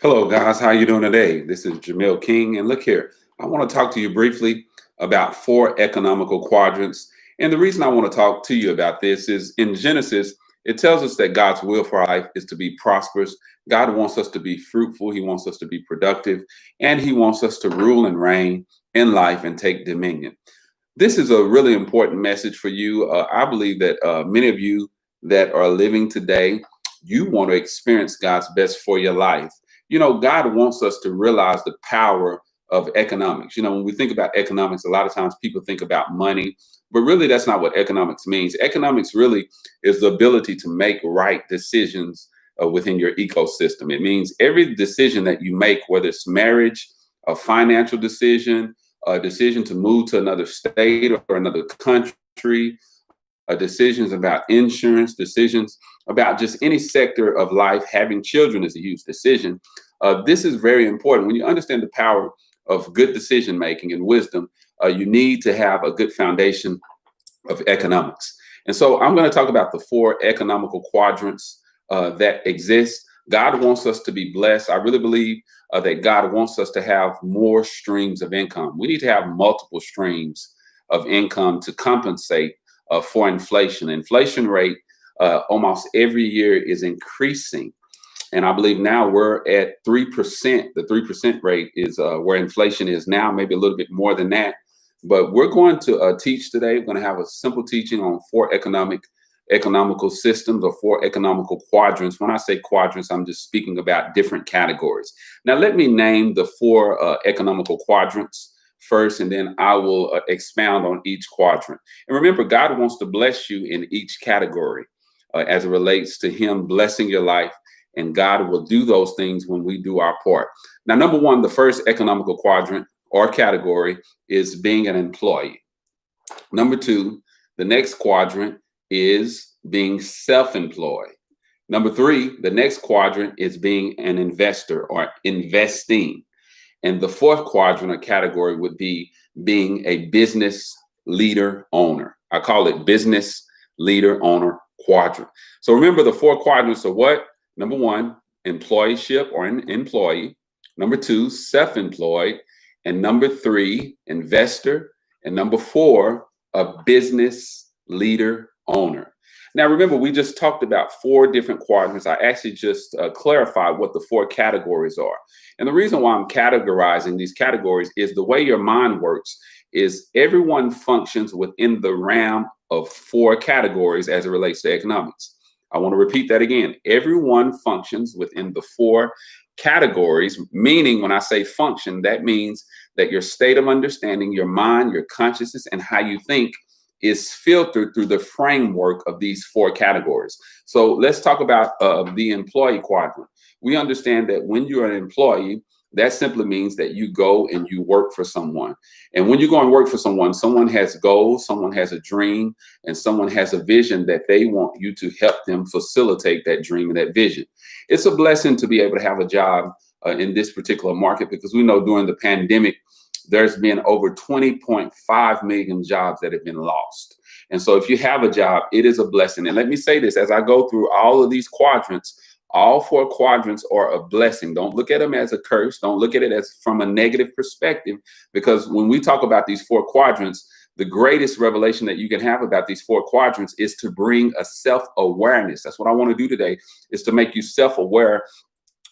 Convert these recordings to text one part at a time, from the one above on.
Hello, guys. How you doing today? This is Jamil King, and look here. I want to talk to you briefly about four economical quadrants. And the reason I want to talk to you about this is in Genesis, it tells us that God's will for our life is to be prosperous. God wants us to be fruitful. He wants us to be productive, and He wants us to rule and reign in life and take dominion. This is a really important message for you. I believe that many of you that are living today, you want to experience God's best for your life. God wants us to realize the power of economics. When we think about economics, a lot of times people think about money, but really that's not what economics means. Economics really is the ability to make right decisions within your ecosystem. It means every decision that you make, whether it's marriage, a financial decision, a decision to move to another state or another country, decisions about insurance, decisions about just any sector of life. Having children is a huge decision. This is very important. When you understand the power of good decision making and wisdom, you need to have a good foundation of economics. And so I'm going to talk about the four economical quadrants that exist. God wants us to be blessed. I really believe that God wants us to have more streams of income. We need to have multiple streams of income to compensate for inflation. Inflation rate almost every year is increasing. And I believe now we're at 3%. The 3% rate is where inflation is now, maybe a little bit more than that. But we're going to teach today. We're going to have a simple teaching on four economical systems or four economical quadrants. When I say quadrants, I'm just speaking about different categories. Now, let me name the four economical quadrants first, and then I will expound on each quadrant. And remember, God wants to bless you in each category as it relates to Him blessing your life. And God will do those things when we do our part. Now, number one, the first economical quadrant or category is being an employee. Number two, the next quadrant is being self-employed. Number three, the next quadrant is being an investor or investing. And the fourth quadrant or category would be being a business leader owner. I call it business leader owner quadrant. So remember, the four quadrants are what? Number one, employership or an employee. Number two, self-employed. And number three, investor. And number four, a business leader owner. Now, remember, we just talked about four different quadrants. I actually just clarified what the four categories are. And the reason why I'm categorizing these categories is the way your mind works is everyone functions within the realm of four categories as it relates to economics. I want to repeat that again. Everyone functions within the four categories, meaning when I say function, that means that your state of understanding, your mind, your consciousness, and how you think is filtered through the framework of these four categories. So let's talk about the employee quadrant. We understand that when you're an employee, that simply means that you go and you work for someone. And when you go and work for someone, someone has goals, someone has a dream, and someone has a vision that they want you to help them facilitate that dream and that vision. It's a blessing to be able to have a job in this particular market, because we know during the pandemic, there's been over 20.5 million jobs that have been lost. And so if you have a job, it is a blessing. And let me say this, as I go through all of these quadrants, all four quadrants are a blessing. Don't look at them as a curse. Don't look at it as from a negative perspective, because when we talk about these four quadrants, the greatest revelation that you can have about these four quadrants is to bring a self-awareness. That's what I want to do today, is to make you self-aware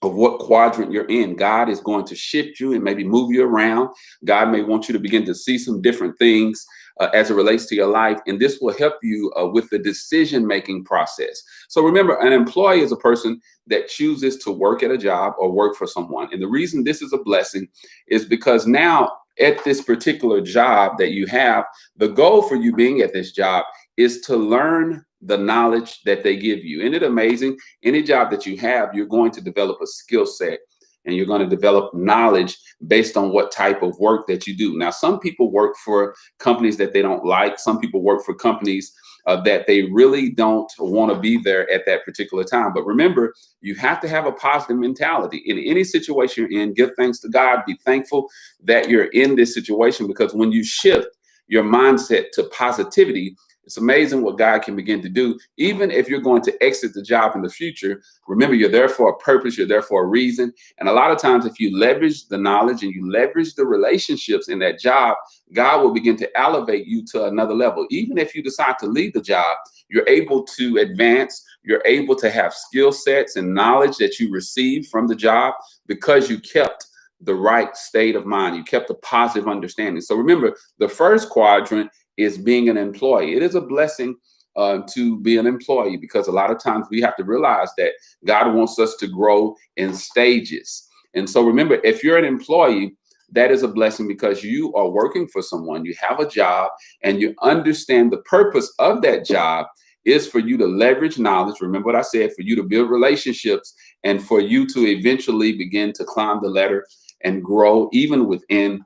of what quadrant you're in. God is going to shift you and maybe move you around. God may want you to begin to see some different things as it relates to your life. And this will help you with the decision-making process. So remember, an employee is a person that chooses to work at a job or work for someone. And the reason this is a blessing is because now at this particular job that you have, the goal for you being at this job is to learn the knowledge that they give you. Isn't it amazing? Any job that you have, you're going to develop a skill set and you're going to develop knowledge based on what type of work that you do. Now, some people work for companies that they don't like. Some people work for companies that they really don't want to be there at that particular time. But remember, you have to have a positive mentality. In any situation you're in, give thanks to God. Be thankful that you're in this situation, because when you shift your mindset to positivity, It's amazing what God can begin to do. Even if you're going to exit the job in the future, remember you're there for a purpose, you're there for a reason. And a lot of times, if you leverage the knowledge and you leverage the relationships in that job, God will begin to elevate you to another level. Even if you decide to leave the job, you're able to advance. You're able to have skill sets and knowledge that you received from the job because you kept the right state of mind. You kept a positive understanding. So remember, the first quadrant is being an employee. It is a blessing to be an employee, because a lot of times we have to realize that God wants us to grow in stages. And so remember, if you're an employee, that is a blessing because you are working for someone. You have a job and you understand the purpose of that job is for you to leverage knowledge. Remember what I said, for you to build relationships and for you to eventually begin to climb the ladder and grow even within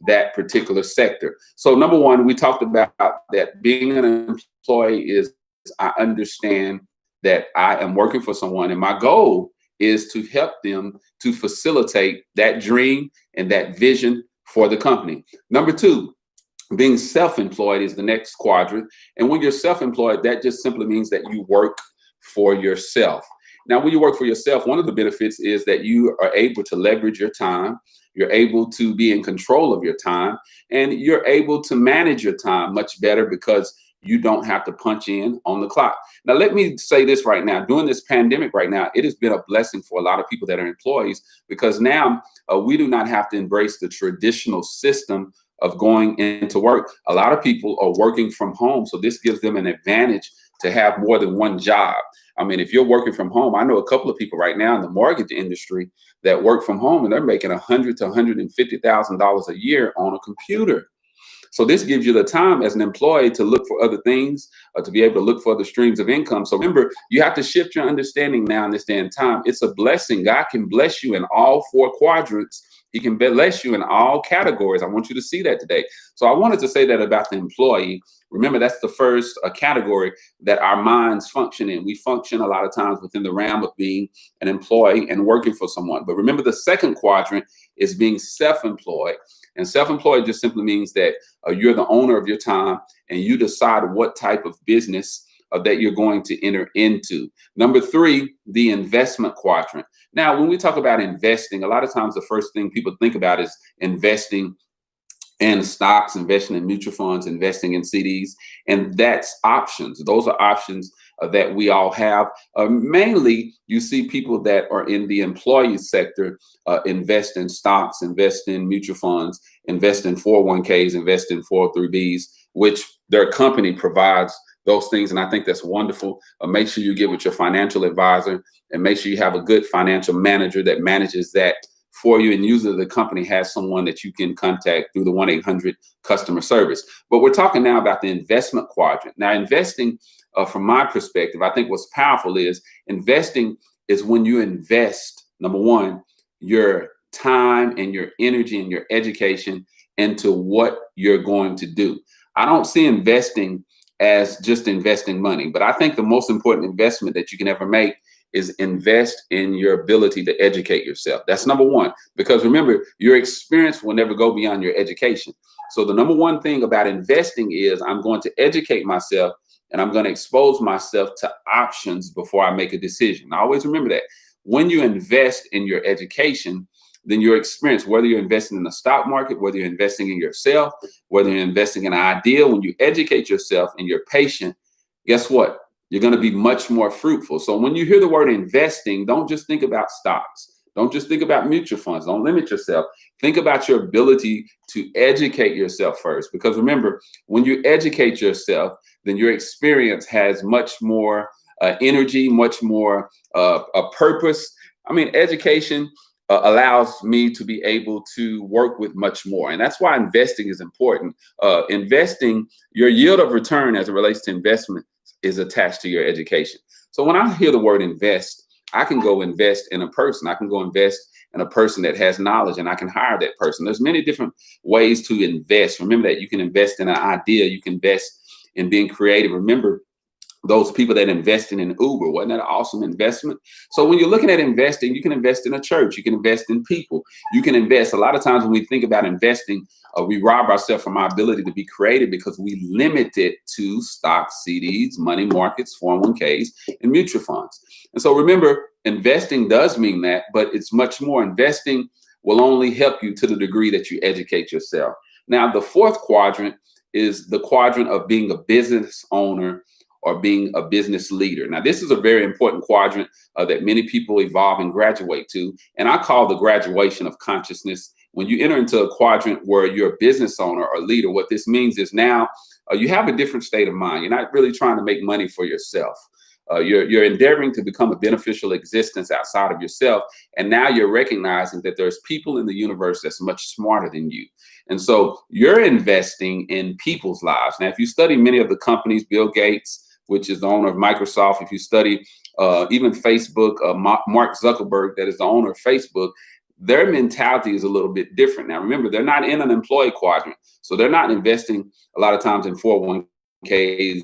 that particular sector. So number one, we talked about that being an employee is I understand that I am working for someone and my goal is to help them to facilitate that dream and that vision for the company. Number two, being self-employed is the next quadrant. And when you're self-employed, that just simply means that you work for yourself. Now, when you work for yourself, one of the benefits is that you are able to leverage your time. You're able to be in control of your time, and you're able to manage your time much better because you don't have to punch in on the clock. Now, let me say this right now. During this pandemic right now, it has been a blessing for a lot of people that are employees, because now we do not have to embrace the traditional system of going into work. A lot of people are working from home, so this gives them an advantage to have more than one job. I mean, if you're working from home, I know a couple of people right now in the mortgage industry that work from home, and they're making $100,000 to $150,000 a year on a computer. So this gives you the time as an employee to look for other things, to be able to look for other streams of income. So remember, you have to shift your understanding now in this day and time. It's a blessing. God can bless you in all four quadrants. He can bless you in all categories. I want you to see that today. So I wanted to say that about the employee. Remember, that's the first category that our minds function in. We function a lot of times within the realm of being an employee and working for someone. But remember, the second quadrant is being self-employed. And self-employed just simply means that you're the owner of your time and you decide what type of business that you're going to enter into. Number three, the investment quadrant. Now, when we talk about investing, a lot of times the first thing people think about is investing in stocks, investing in mutual funds, investing in CDs, and that's options. Those are options that we all have. Mainly, you see people that are in the employee sector invest in stocks, invest in mutual funds, invest in 401ks, invest in 403bs, which their company provides those things. And I think that's wonderful. Make sure you get with your financial advisor and make sure you have a good financial manager that manages that for you. And usually the company has someone that you can contact through the 1-800 customer service. But we're talking now about the investment quadrant. Now, investing, from my perspective, I think what's powerful is investing is when you invest, number one, your time and your energy and your education into what you're going to do. I don't see investing as just investing money, but I think the most important investment that you can ever make is invest in your ability to educate yourself. That's number one, because remember, your experience will never go beyond your education. So the number one thing about investing is I'm going to educate myself and I'm going to expose myself to options before I make a decision. I always remember that. When you invest in your education, then your experience, whether you're investing in the stock market, whether you're investing in yourself, whether you're investing in an idea, when you educate yourself and you're patient, guess what? You're going to be much more fruitful. So when you hear the word investing, don't just think about stocks. Don't just think about mutual funds. Don't limit yourself. Think about your ability to educate yourself first. Because remember, when you educate yourself, then your experience has much more energy, much more a purpose. I mean, education allows me to be able to work with much more. And that's why investing is important. Investing, your yield of return as it relates to investment is attached to your education. So when I hear the word invest, I can go invest in a person. I can go invest in a person that has knowledge and I can hire that person. There's many different ways to invest. Remember that you can invest in an idea. You can invest in being creative. Remember, Those people that invested in Uber, wasn't that an awesome investment? So when you're looking at investing, you can invest in a church, you can invest in people, you can invest. A lot of times when we think about investing, we rob ourselves from our ability to be creative because we limit it to stocks, CDs, money markets, 401ks, and mutual funds. And so remember, investing does mean that, but it's much more. Investing will only help you to the degree that you educate yourself. Now, the fourth quadrant is the quadrant of being a business owner or being a business leader. Now, this is a very important quadrant that many people evolve and graduate to. And I call the graduation of consciousness. When you enter into a quadrant where you're a business owner or leader, what this means is now you have a different state of mind. You're not really trying to make money for yourself. You're endeavoring to become a beneficial existence outside of yourself. And now you're recognizing that there's people in the universe that's much smarter than you. And so you're investing in people's lives. Now, if you study many of the companies, Bill Gates, which is the owner of Microsoft, if you study even Facebook, Mark Zuckerberg, that is the owner of Facebook, their mentality is a little bit different. Now, remember, they're not in an employee quadrant. So they're not investing a lot of times in 401ks,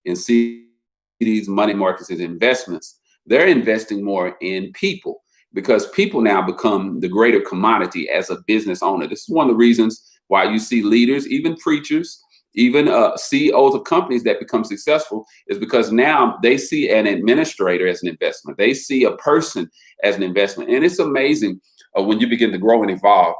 in CDs, money markets, and investments. They're investing more in people because people now become the greater commodity as a business owner. This is one of the reasons why you see leaders, even preachers, even CEOs of companies that become successful, is because now they see an administrator as an investment. They see a person as an investment. And it's amazing when you begin to grow and evolve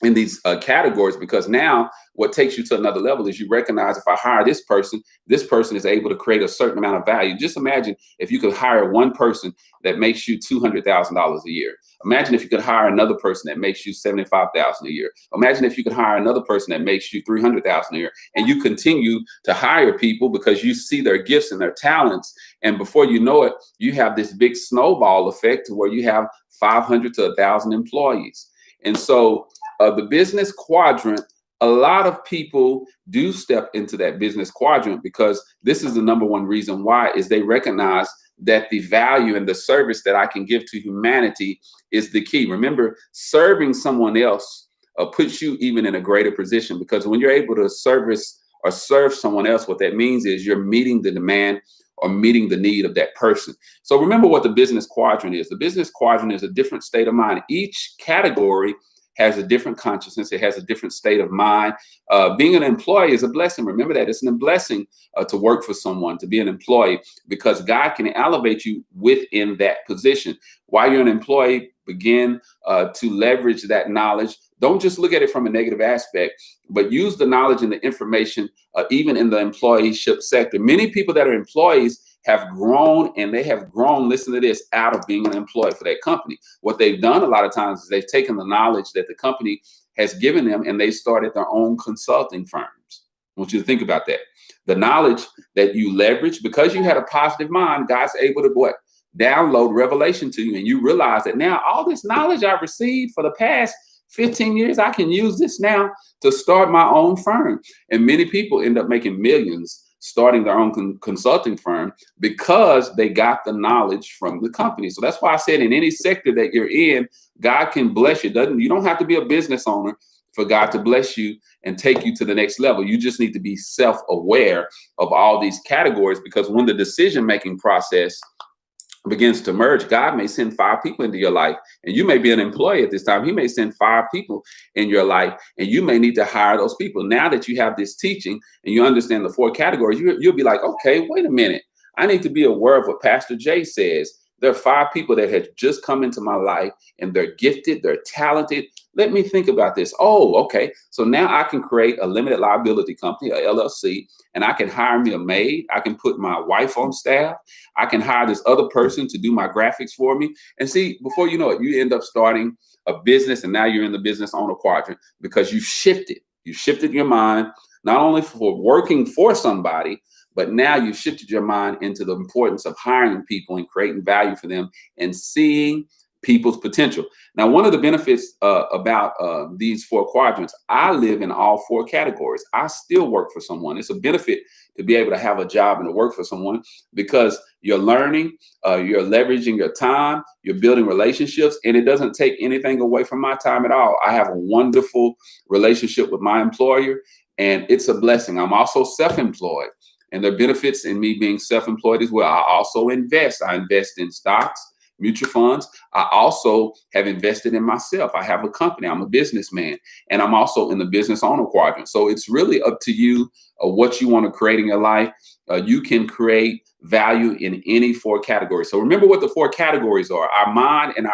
in these categories, because now what takes you to another level is you recognize, if I hire this person is able to create a certain amount of value. Just imagine if you could hire one person that makes you $200,000 a year. Imagine if you could hire another person that makes you $75,000 a year. Imagine if you could hire another person that makes you $300,000 a year, and you continue to hire people because you see their gifts and their talents. And before you know it, you have this big snowball effect to where you have 500 to 1,000 employees. And so the business quadrant, a lot of people do step into that business quadrant because this is the number one reason why, is they recognize that the value and the service that I can give to humanity is the key. Remember, serving someone else puts you even in a greater position, because when you're able to service or serve someone else, what that means is you're meeting the demand or meeting the need of that person. So remember what the business quadrant is. The business quadrant is a different state of mind. Each category has a different consciousness. It has a different state of mind. Being an employee is a blessing. Remember that. It's a blessing to work for someone, to be an employee, because God can elevate you within that position. While you're an employee, begin to leverage that knowledge. Don't just look at it from a negative aspect, but use the knowledge and the information, even in the employeeship sector. Many people that are employees have grown, and they have grown, listen to this, out of being an employee for that company. What they've done a lot of times is they've taken the knowledge that the company has given them, and they started their own consulting firms. I want you to think about that. The knowledge that you leverage, because you had a positive mind, God's able to what? Download revelation to you, and you realize that now all this knowledge I've received for the past 15 years, I can use this now to start my own firm. And many people end up making millions starting their own consulting firm because they got the knowledge from the company. So that's why I said, in any sector that you're in, God can bless you. You don't have to be a business owner for God to bless you and take you to the next level. You just need to be self-aware of all these categories, because when the decision-making process begins to merge, God may send 5 people into your life, and you may be an employee at this time. He may send 5 people in your life, and you may need to hire those people. Now that you have this teaching and you understand the 4 categories, you'll be like, okay, wait a minute. I need to be aware of what Pastor Jay says. There are 5 people that have just come into my life, and they're gifted, they're talented. Let me think about this. Oh, okay. So now I can create a limited liability company, a LLC, and I can hire me a maid. I can put my wife on staff. I can hire this other person to do my graphics for me. And see, before you know it, you end up starting a business, and now you're in the business owner quadrant because you shifted. You shifted your mind, not only for working for somebody, but now you shifted your mind into the importance of hiring people and creating value for them and seeing people's potential. Now, one of the benefits about these 4 quadrants, I live in all 4 categories. I still work for someone. It's a benefit to be able to have a job and to work for someone, because you're learning, you're leveraging your time, you're building relationships, and it doesn't take anything away from my time at all. I have a wonderful relationship with my employer, and it's a blessing. I'm also self-employed. and there are benefits in me being self-employed as well. I also invest. I invest in stocks, mutual funds. I also have invested in myself. I have a company. I'm a businessman, and I'm also in the business owner quadrant. So it's really up to you what you want to create in your life. You can create value in any four categories. So remember what the four categories are. Our mind and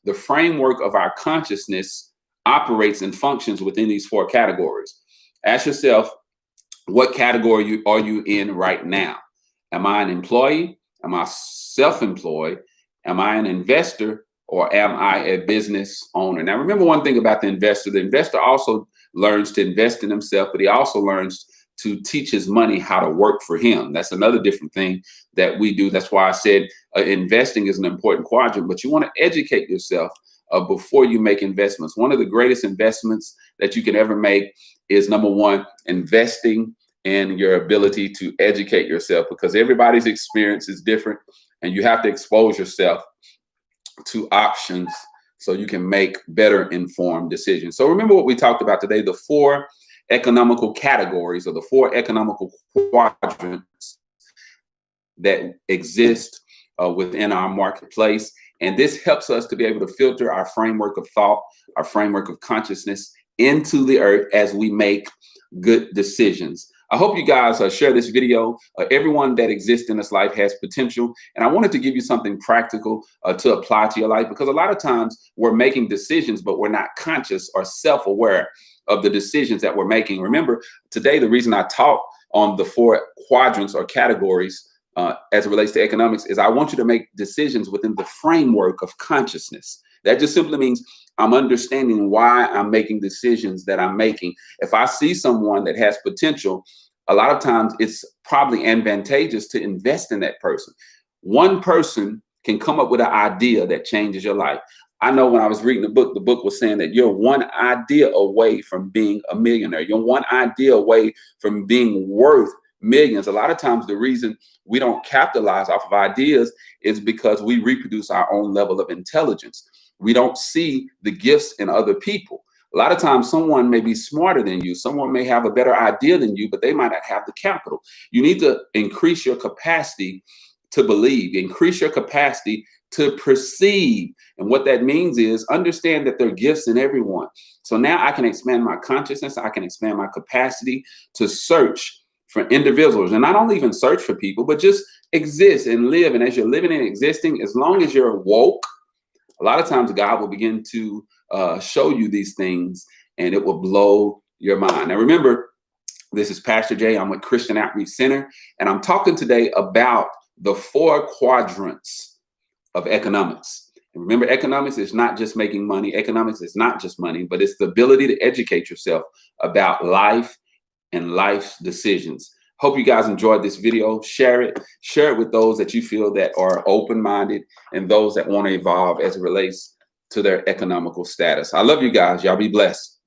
the framework of our consciousness operates and functions within these four categories. Ask yourself, what category are you in right now? Am I an employee? Am I self-employed? Am I an investor? Or am I a business owner? Now, remember one thing about the investor. The investor also learns to invest in himself, but he also learns to teach his money how to work for him. That's another different thing that we do. That's why I said investing is an important quadrant, but you want to educate yourself before you make investments. One of the greatest investments that you can ever make is, number one, investing in your ability to educate yourself, because everybody's experience is different and you have to expose yourself to options so you can make better informed decisions. So remember what we talked about today, the four economical categories or the four economical quadrants that exist within our marketplace. And this helps us to be able to filter our framework of thought, our framework of consciousness into the earth as we make good decisions. I hope you guys share this video. Everyone that exists in this life has potential. And I wanted to give you something practical to apply to your life, because a lot of times we're making decisions, but we're not conscious or self-aware of the decisions that we're making. Remember, today, the reason I taught on the four quadrants or categories as it relates to economics is I want you to make decisions within the framework of consciousness. That just simply means I'm understanding why I'm making decisions that I'm making. If I see someone that has potential, a lot of times it's probably advantageous to invest in that person. One person can come up with an idea that changes your life. I know when I was reading the book was saying that you're one idea away from being a millionaire. You're one idea away from being worth millions. A lot of times the reason we don't capitalize off of ideas is because we reproduce our own level of intelligence. We don't see the gifts in other people. A lot of times someone may be smarter than you. Someone may have a better idea than you, but they might not have the capital. You need to increase your capacity to believe, increase your capacity to perceive. And what that means is understand that there are gifts in everyone. So now I can expand my consciousness. I can expand my capacity to search for individuals, and not only even search for people, but just exist and live. And as you're living and existing, as long as you're woke, a lot of times God will begin to show you these things and it will blow your mind. Now, remember, this is Pastor Jay. I'm with Christian Outreach Center, and I'm talking today about the four quadrants of economics. And remember, economics is not just making money. Economics is not just money, but it's the ability to educate yourself about life and life's decisions. Hope you guys enjoyed this video. Share it with those that you feel that are open-minded and those that want to evolve as it relates to their economical status. I love you guys. Y'all be blessed.